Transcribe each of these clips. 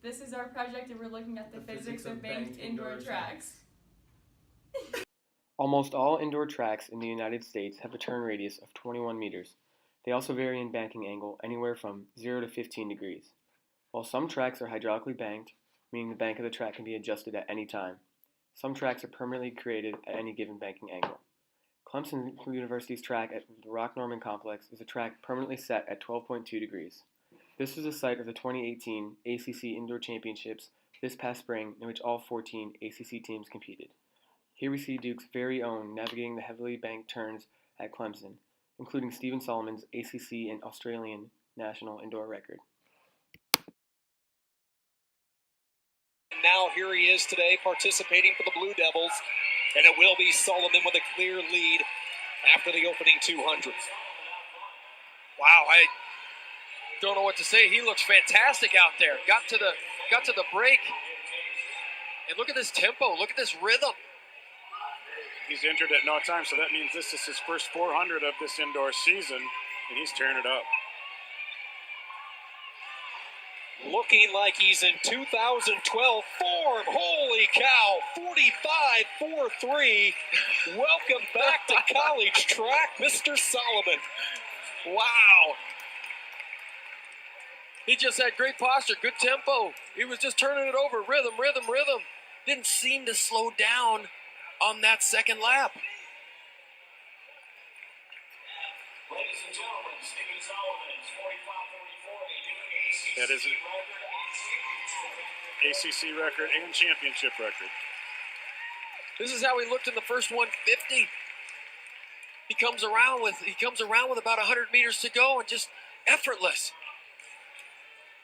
This is our project and we're looking at the physics of banked indoor tracks. Almost all indoor tracks in the United States have a turn radius of 21 meters. They also vary in banking angle anywhere from 0 to 15 degrees. While some tracks are hydraulically banked, meaning the bank of the track can be adjusted at any time, some tracks are permanently created at any given banking angle. Clemson University's track at the Rock Norman Complex is a track permanently set at 12.2 degrees. This was the site of the 2018 ACC Indoor Championships this past spring, in which all 14 ACC teams competed. Here we see Duke's very own navigating the heavily banked turns at Clemson, including Stephen Solomon's ACC and Australian national indoor record. Now here he is today participating for the Blue Devils, and it will be Solomon with a clear lead after the opening 200. Wow, I don't know what to say. He looks fantastic out there. Got to the break, and look at this tempo. Look at this rhythm. He's entered at no time, so that means this is his first 400 of this indoor season, and he's tearing it up. Looking like he's in 2012 form. Holy cow, 45.43. Welcome back to college track, Mr. Solomon. Wow. He just had great posture, good tempo. He was just turning it over, rhythm. Didn't seem to slow down on that second lap. Ladies and gentlemen, Stephen Solomon's 45.44, That is an ACC record and championship record. This is how he looked in the first 150. He comes around with about 100 meters to go and just effortless.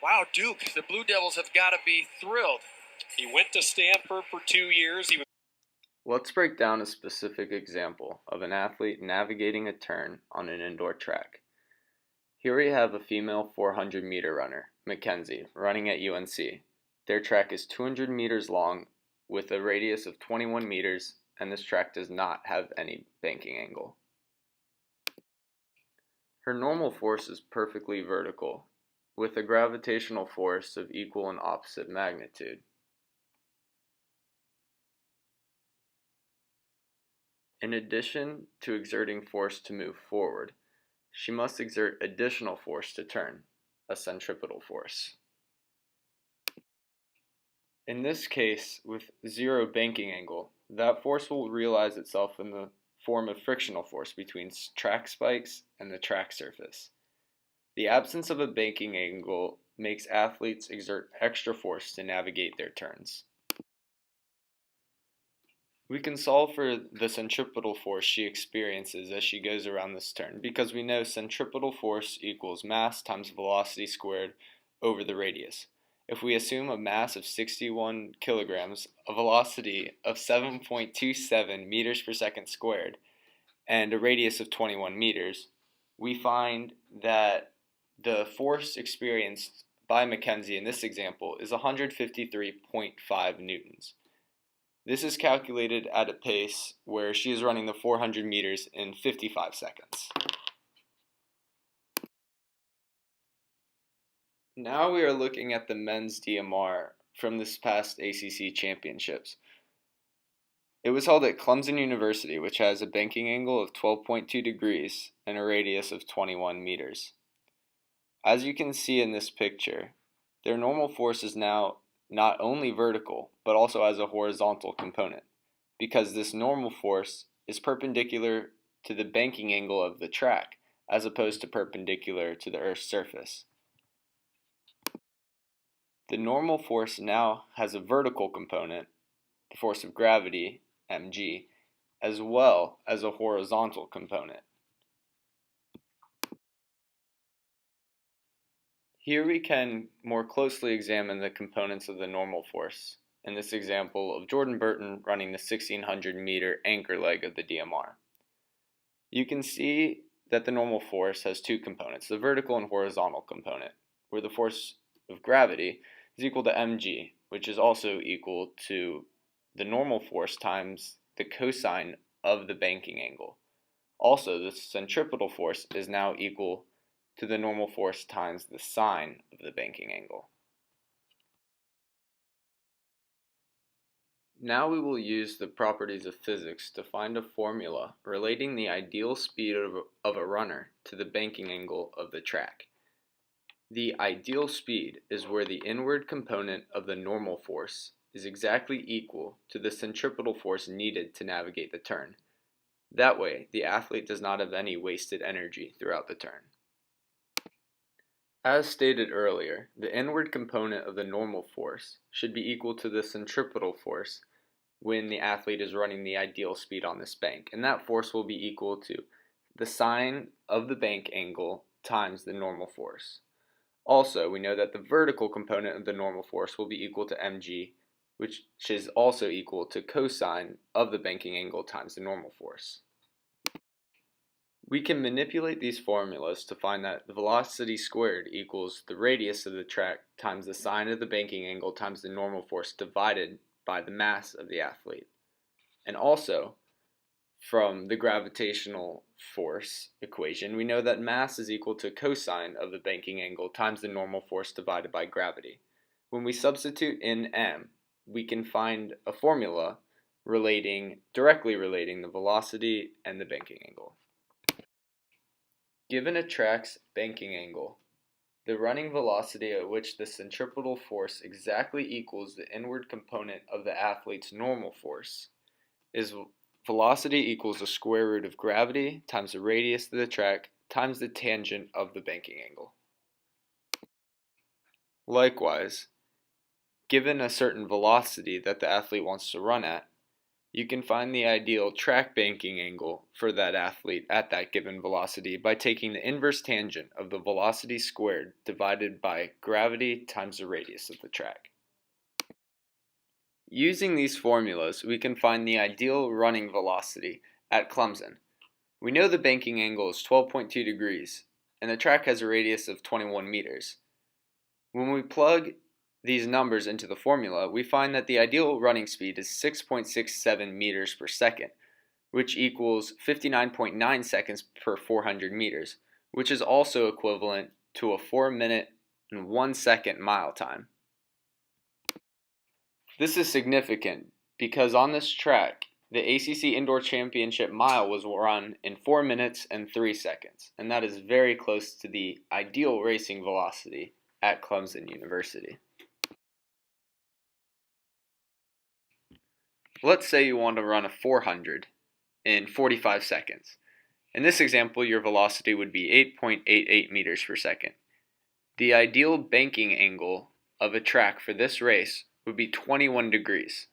Wow, Duke, the Blue Devils have got to be thrilled. He went to Stanford for 2 years. Let's break down a specific example of an athlete navigating a turn on an indoor track. Here we have a female 400-meter runner, Mackenzie, running at UNC. Their track is 200 meters long with a radius of 21 meters, and this track does not have any banking angle. Her normal force is perfectly vertical, with a gravitational force of equal and opposite magnitude. In addition to exerting force to move forward, she must exert additional force to turn, a centripetal force. In this case, with zero banking angle, that force will realize itself in the form of frictional force between track spikes and the track surface. The absence of a banking angle makes athletes exert extra force to navigate their turns. We can solve for the centripetal force she experiences as she goes around this turn because we know centripetal force equals mass times velocity squared over the radius. If we assume a mass of 61 kilograms, a velocity of 7.27 meters per second squared, and a radius of 21 meters, we find that the force experienced by Mackenzie in this example is 153.5 newtons. This is calculated at a pace where she is running the 400 meters in 55 seconds. Now we are looking at the men's DMR from this past ACC championships. It was held at Clemson University, which has a banking angle of 12.2 degrees and a radius of 21 meters. As you can see in this picture, their normal force is now not only vertical, but also has a horizontal component, because this normal force is perpendicular to the banking angle of the track, as opposed to perpendicular to the Earth's surface. The normal force now has a vertical component, the force of gravity, mg, as well as a horizontal component. Here we can more closely examine the components of the normal force, in this example of Jordan Burton running the 1600-meter anchor leg of the DMR. You can see that the normal force has two components, the vertical and horizontal component, where the force of gravity is equal to mg, which is also equal to the normal force times the cosine of the banking angle. Also, the centripetal force is now equal to the normal force times the sine of the banking angle. Now we will use the properties of physics to find a formula relating the ideal speed of a runner to the banking angle of the track. The ideal speed is where the inward component of the normal force is exactly equal to the centripetal force needed to navigate the turn. That way, the athlete does not have any wasted energy throughout the turn. As stated earlier, the inward component of the normal force should be equal to the centripetal force when the athlete is running the ideal speed on this bank, and that force will be equal to the sine of the bank angle times the normal force. Also, we know that the vertical component of the normal force will be equal to mg, which is also equal to cosine of the banking angle times the normal force. We can manipulate these formulas to find that the velocity squared equals the radius of the track times the sine of the banking angle times the normal force divided by the mass of the athlete. And also, from the gravitational force equation, we know that mass is equal to cosine of the banking angle times the normal force divided by gravity. When we substitute in m, we can find a formula directly relating the velocity and the banking angle. Given a track's banking angle, the running velocity at which the centripetal force exactly equals the inward component of the athlete's normal force is velocity equals the square root of gravity times the radius of the track times the tangent of the banking angle. Likewise, given a certain velocity that the athlete wants to run at, you can find the ideal track banking angle for that athlete at that given velocity by taking the inverse tangent of the velocity squared divided by gravity times the radius of the track. Using these formulas, we can find the ideal running velocity at Clemson. We know the banking angle is 12.2 degrees, and the track has a radius of 21 meters. When we plug these numbers into the formula, we find that the ideal running speed is 6.67 meters per second, which equals 59.9 seconds per 400 meters, which is also equivalent to a 4-minute and 1-second mile time. This is significant because on this track, the ACC Indoor Championship mile was run in 4 minutes and 3 seconds, and that is very close to the ideal racing velocity at Clemson University. Let's say you want to run a 400 in 45 seconds. In this example, your velocity would be 8.88 meters per second. The ideal banking angle of a track for this race would be 21 degrees.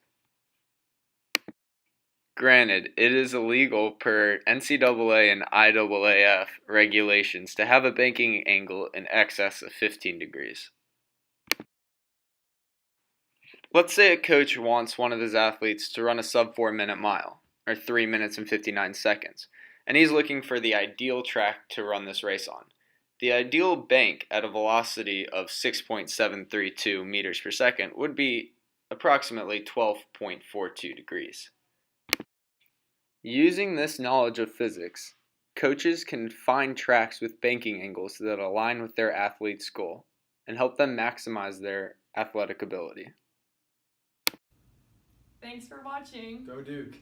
Granted, it is illegal per NCAA and IAAF regulations to have a banking angle in excess of 15 degrees. Let's say a coach wants one of his athletes to run a sub 4-minute mile, or 3 minutes and 59 seconds, and he's looking for the ideal track to run this race on. The ideal bank at a velocity of 6.732 meters per second would be approximately 12.42 degrees. Using this knowledge of physics, coaches can find tracks with banking angles that align with their athlete's goal and help them maximize their athletic ability. Thanks for watching. Go Duke!